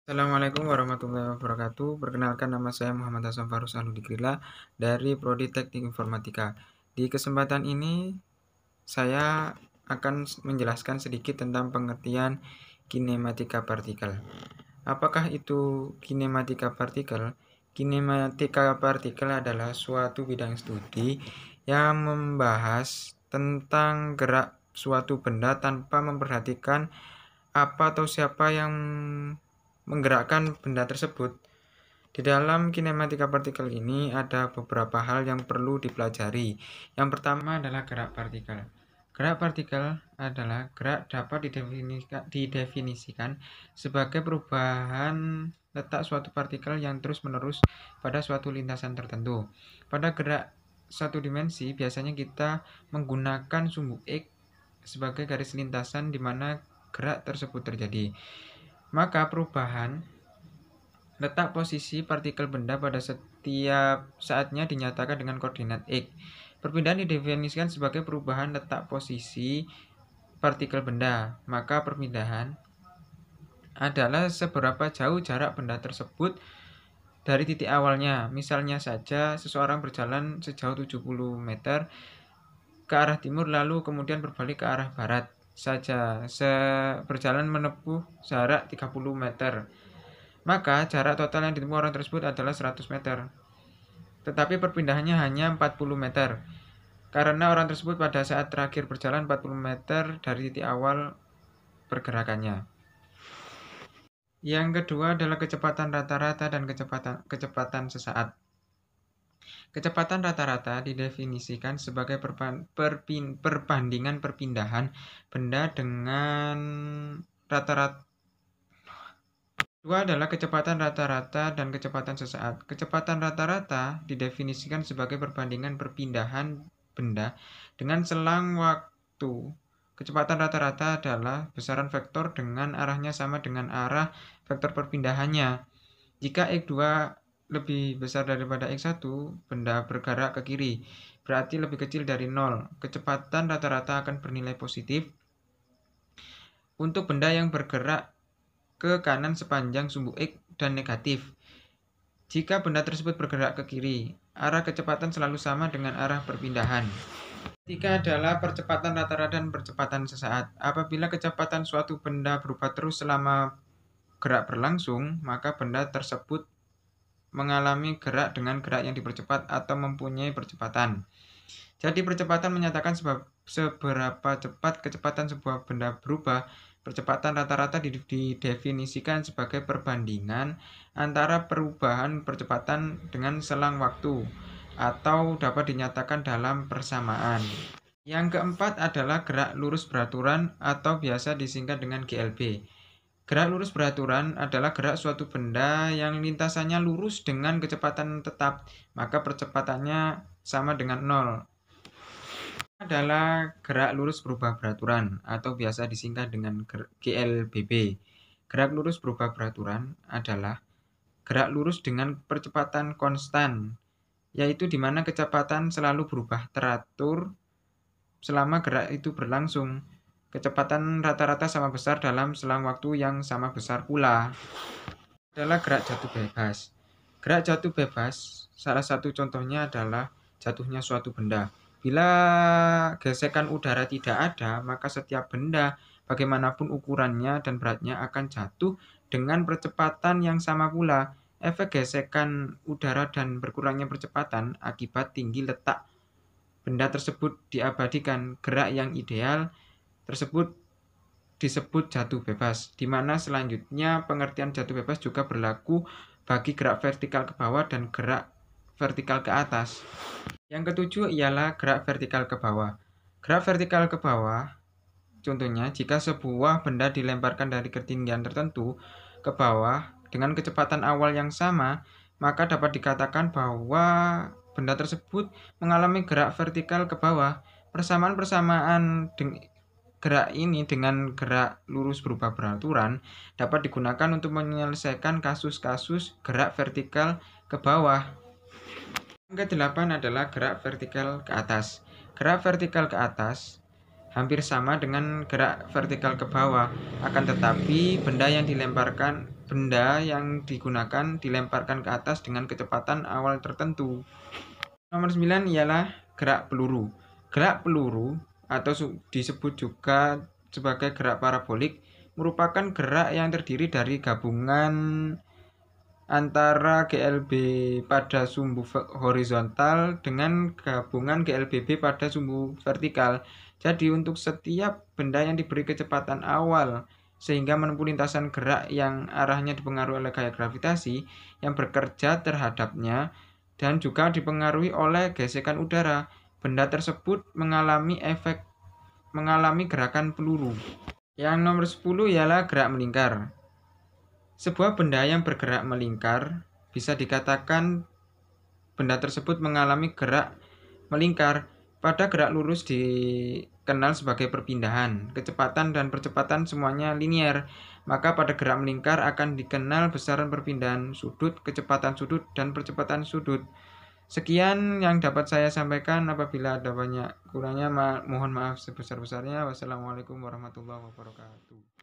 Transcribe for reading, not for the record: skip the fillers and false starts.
Assalamualaikum warahmatullahi wabarakatuh. Perkenalkan, nama saya Muhammad Hasan Farus Aludigrila dari Prodi Teknik Informatika. Di kesempatan ini saya akan menjelaskan sedikit tentang pengertian kinematika partikel. Apakah itu kinematika partikel? Kinematika partikel adalah suatu bidang studi yang membahas tentang gerak suatu benda tanpa memperhatikan apa atau siapa yang menggerakkan benda tersebut. Di dalam kinematika partikel ini ada beberapa hal yang perlu dipelajari. Yang pertama adalah gerak partikel. Gerak partikel adalah gerak dapat didefinisikan sebagai perubahan letak suatu partikel yang terus-menerus pada suatu lintasan tertentu. Pada gerak satu dimensi, biasanya kita menggunakan sumbu X sebagai garis lintasan di mana gerak tersebut terjadi. Maka perubahan letak posisi partikel benda pada setiap saatnya dinyatakan dengan koordinat X. Perpindahan didefinisikan sebagai perubahan letak posisi partikel benda. Maka perpindahan adalah seberapa jauh jarak benda tersebut dari titik awalnya. Misalnya saja seseorang berjalan sejauh 70 meter ke arah timur lalu kemudian berbalik ke arah barat saja, berjalan menempuh jarak 30 meter. Maka jarak total yang ditempuh orang tersebut adalah 100 meter. Tetapi perpindahannya hanya 40 meter. Karena orang tersebut pada saat terakhir berjalan 40 meter dari titik awal pergerakannya. Yang kedua adalah kecepatan rata-rata dan kecepatan sesaat. Kecepatan rata-rata didefinisikan sebagai perbandingan perpindahan benda dengan rata-rata. Kedua adalah kecepatan rata-rata dan kecepatan sesaat. Kecepatan rata-rata didefinisikan sebagai perbandingan perpindahan benda dengan selang waktu. Kecepatan rata-rata adalah besaran vektor dengan arahnya sama dengan arah vektor perpindahannya. Jika X2 lebih besar daripada X1, benda bergerak ke kiri, berarti lebih kecil dari 0. Kecepatan rata-rata akan bernilai positif untuk benda yang bergerak ke kanan sepanjang sumbu X dan negatif jika benda tersebut bergerak ke kiri. Arah kecepatan selalu sama dengan arah perpindahan. Ketiga adalah percepatan rata-rata dan percepatan sesaat. Apabila kecepatan suatu benda berubah terus selama gerak berlangsung, maka benda tersebut mengalami gerak dengan gerak yang dipercepat atau mempunyai percepatan. Jadi percepatan menyatakan seberapa cepat kecepatan sebuah benda berubah. Percepatan rata-rata didefinisikan sebagai perbandingan antara perubahan percepatan dengan selang waktu atau dapat dinyatakan dalam persamaan. Yang keempat adalah gerak lurus beraturan atau biasa disingkat dengan GLB. Gerak lurus beraturan adalah gerak suatu benda yang lintasannya lurus dengan kecepatan tetap, maka percepatannya sama dengan 0. Adalah gerak lurus berubah beraturan atau biasa disingkat dengan GLBB. Gerak lurus berubah beraturan adalah gerak lurus dengan percepatan konstan, yaitu di mana kecepatan selalu berubah teratur selama gerak itu berlangsung. Kecepatan rata-rata sama besar dalam selang waktu yang sama besar pula. Adalah gerak jatuh bebas. Gerak jatuh bebas, salah satu contohnya adalah jatuhnya suatu benda. Bila gesekan udara tidak ada, maka setiap benda, bagaimanapun ukurannya dan beratnya, akan jatuh dengan percepatan yang sama pula. Efek gesekan udara dan berkurangnya percepatan akibat tinggi letak benda tersebut diabadikan. Gerak yang ideal tersebut disebut jatuh bebas, di mana selanjutnya pengertian jatuh bebas juga berlaku bagi gerak vertikal ke bawah dan gerak vertikal ke atas. Yang ketujuh ialah gerak vertikal ke bawah. Gerak vertikal ke bawah, contohnya jika sebuah benda dilemparkan dari ketinggian tertentu ke bawah dengan kecepatan awal yang sama, maka dapat dikatakan bahwa benda tersebut mengalami gerak vertikal ke bawah. Persamaan gerak ini dengan gerak lurus berubah beraturan dapat digunakan untuk menyelesaikan kasus-kasus gerak vertikal ke bawah. Yang ke-8 adalah gerak vertikal ke atas. Gerak vertikal ke atas hampir sama dengan gerak vertikal ke bawah, akan tetapi benda yang dilemparkan benda yang digunakan dilemparkan ke atas dengan kecepatan awal tertentu. Nomor 9 ialah gerak peluru. Gerak peluru atau disebut juga sebagai gerak parabolik merupakan gerak yang terdiri dari gabungan antara GLB pada sumbu horizontal dengan gabungan GLBB pada sumbu vertikal. Jadi untuk setiap benda yang diberi kecepatan awal sehingga menempuh lintasan gerak yang arahnya dipengaruhi oleh gaya gravitasi yang bekerja terhadapnya dan juga dipengaruhi oleh gesekan udara, benda tersebut mengalami gerakan peluru. Yang nomor 10 ialah gerak melingkar. Sebuah benda yang bergerak melingkar bisa dikatakan benda tersebut mengalami gerak melingkar. Pada gerak lurus dikenal sebagai perpindahan, kecepatan dan percepatan semuanya linear. Maka pada gerak melingkar akan dikenal besaran perpindahan sudut, kecepatan sudut, dan percepatan sudut. Sekian yang dapat saya sampaikan. Apabila ada banyak kurangnya mohon maaf sebesar-besarnya. Wassalamualaikum warahmatullahi wabarakatuh.